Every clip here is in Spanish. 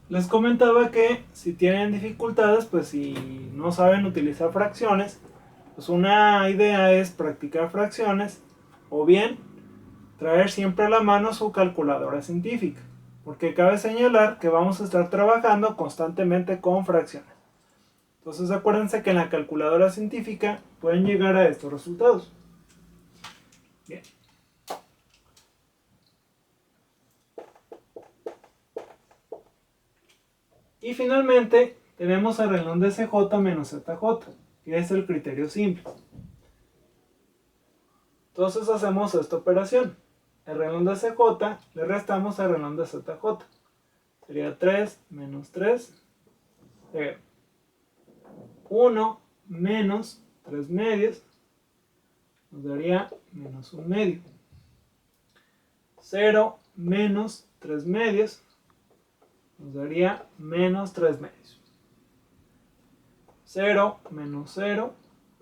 Les comentaba que si tienen dificultades, pues si no saben utilizar fracciones, pues una idea es practicar fracciones o bien traer siempre a la mano su calculadora científica, porque cabe señalar que vamos a estar trabajando constantemente con fracciones. Entonces acuérdense que en la calculadora científica pueden llegar a estos resultados. Bien. Y finalmente tenemos el renglón de CJ menos ZJ, que es el criterio simple. Entonces hacemos esta operación. El renglón de CJ le restamos al renglón de ZJ. Sería 3 menos 3, 1 menos 3 medios, nos daría menos 1 medio. 0 menos 3 medios, nos daría menos 3 medios. 0 menos 0,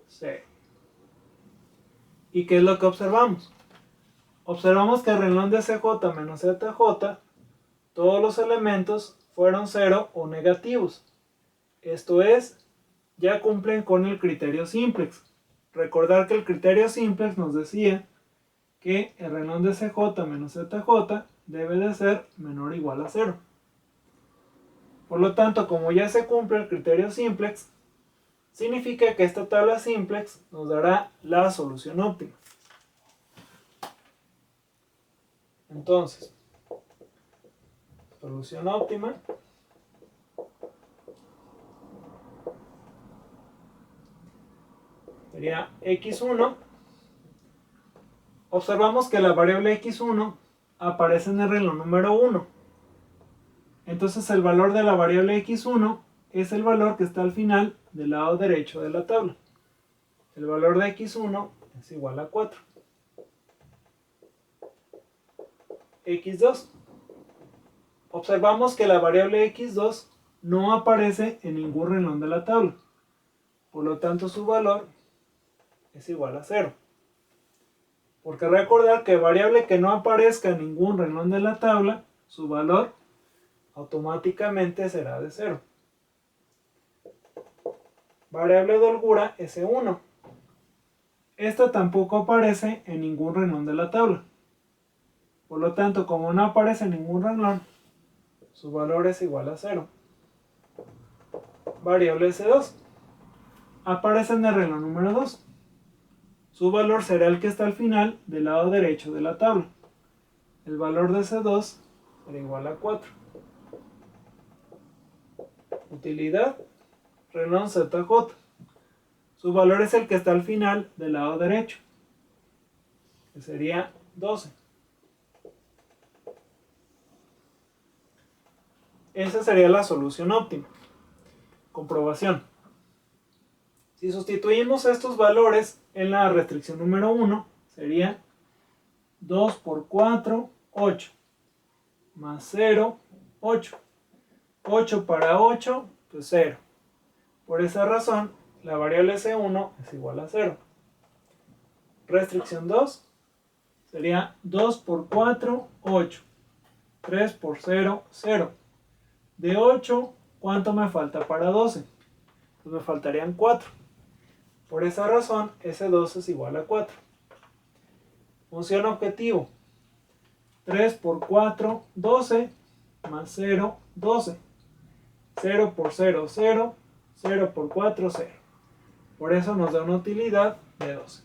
0. ¿Y qué es lo que observamos? Observamos que el renglón de CJ menos ZJ, todos los elementos fueron 0 o negativos. Esto es, ya cumplen con el criterio simplex. Recordar que el criterio simplex nos decía que el renglón de CJ menos ZJ debe de ser menor o igual a 0. Por lo tanto, como ya se cumple el criterio simplex, significa que esta tabla simplex nos dará la solución óptima. Entonces, solución óptima sería x1. Observamos que la variable x1 aparece en el renglón número 1. Entonces el valor de la variable x1 es el valor que está al final del lado derecho de la tabla. El valor de x1 es igual a 4. x2. Observamos que la variable x2 no aparece en ningún renglón de la tabla. Por lo tanto su valor es igual a 0. Porque recordar que variable que no aparezca en ningún renglón de la tabla, su valor automáticamente será de 0. Variable de holgura S1. Esta tampoco aparece en ningún renglón de la tabla. Por lo tanto, como no aparece en ningún renglón, su valor es igual a 0. Variable S2. Aparece en el renglón número 2. Su valor será el que está al final del lado derecho de la tabla. El valor de S2 será igual a 4. Utilidad, renglón ZJ. Su valor es el que está al final del lado derecho, que sería 12. Esa sería la solución óptima. Comprobación. Si sustituimos estos valores en la restricción número 1, sería 2 por 4, 8. Más 0, 8. 8 para 8, pues 0. Por esa razón, la variable S1 es igual a 0. Restricción 2 sería 2 por 4, 8. 3 por 0, 0. De 8, ¿cuánto me falta para 12? Pues me faltarían 4. Por esa razón, S2 es igual a 4. Función objetivo. 3 por 4, 12. Más 0, 12. 0 por 0, 0. 0 por 4, 0. Por eso nos da una utilidad de 12.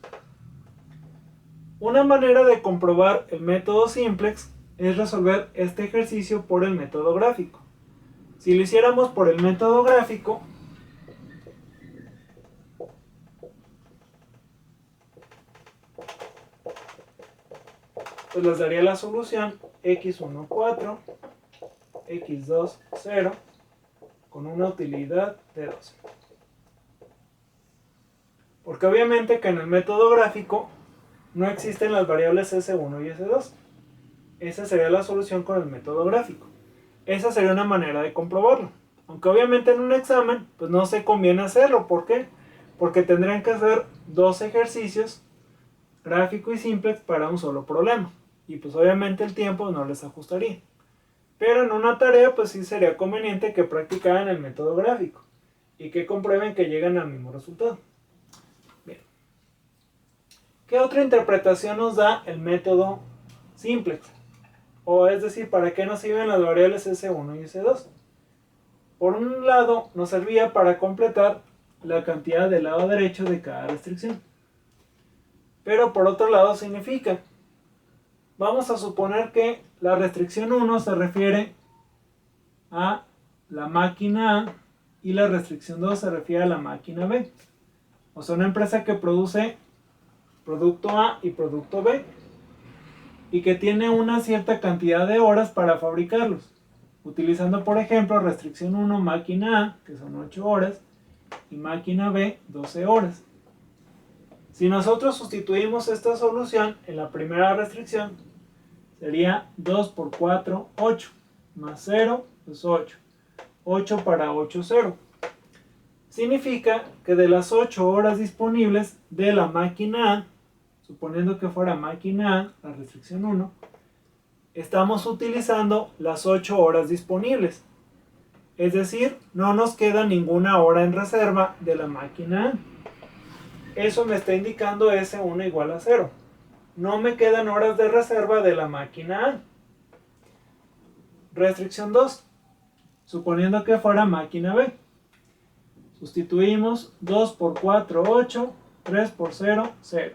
Una manera de comprobar el método simplex es resolver este ejercicio por el método gráfico. Si lo hiciéramos por el método gráfico, pues les daría la solución x1, 4, x2, 0, con una utilidad de 12. Porque obviamente que en el método gráfico no existen las variables S1 y S2. Esa sería la solución con el método gráfico. Esa sería una manera de comprobarlo. Aunque obviamente en un examen pues no se conviene hacerlo. ¿Por qué? Porque tendrían que hacer dos ejercicios, gráfico y simplex, para un solo problema. Y pues obviamente el tiempo no les ajustaría. Pero en una tarea pues sí sería conveniente que practicaran el método gráfico y que comprueben que llegan al mismo resultado. Bien. ¿Qué otra interpretación nos da el método simplex? O es decir, ¿para qué nos sirven las variables S1 y S2? Por un lado, nos servía para completar la cantidad del lado derecho de cada restricción. Pero por otro lado significa, vamos a suponer que la restricción 1 se refiere a la máquina A y la restricción 2 se refiere a la máquina B. O sea, una empresa que produce producto A y producto B y que tiene una cierta cantidad de horas para fabricarlos, utilizando por ejemplo restricción 1 máquina A, que son 8 horas, y máquina B 12 horas. Si nosotros sustituimos esta solución en la primera restricción, sería 2 por 4, 8, más 0 es 8. 8 para 8, 0. Significa que de las 8 horas disponibles de la máquina A, suponiendo que fuera máquina A, la restricción 1, estamos utilizando las 8 horas disponibles. Es decir, no nos queda ninguna hora en reserva de la máquina A. Eso me está indicando S1 igual a 0. No me quedan horas de reserva de la máquina A. Restricción 2. Suponiendo que fuera máquina B. Sustituimos 2 por 4, 8, 3 por 0, 0.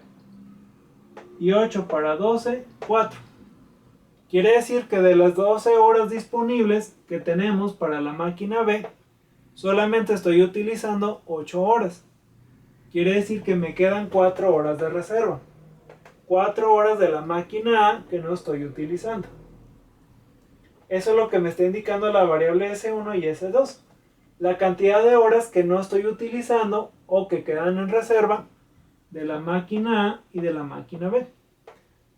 Y 8 para 12, 4. Quiere decir que de las 12 horas disponibles que tenemos para la máquina B, solamente estoy utilizando 8 horas. Quiere decir que me quedan 4 horas de reserva. 4 horas de la máquina A que no estoy utilizando. Eso es lo que me está indicando la variable S1 y S2. La cantidad de horas que no estoy utilizando o que quedan en reserva de la máquina A y de la máquina B.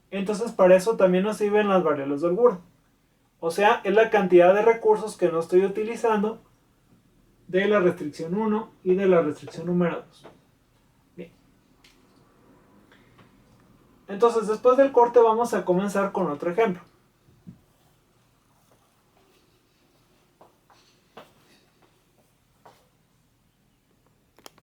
Entonces para eso también nos sirven las variables de holgura. O sea, es la cantidad de recursos que no estoy utilizando de la restricción 1 y de la restricción número 2. Bien. Entonces después del corte vamos a comenzar con otro ejemplo.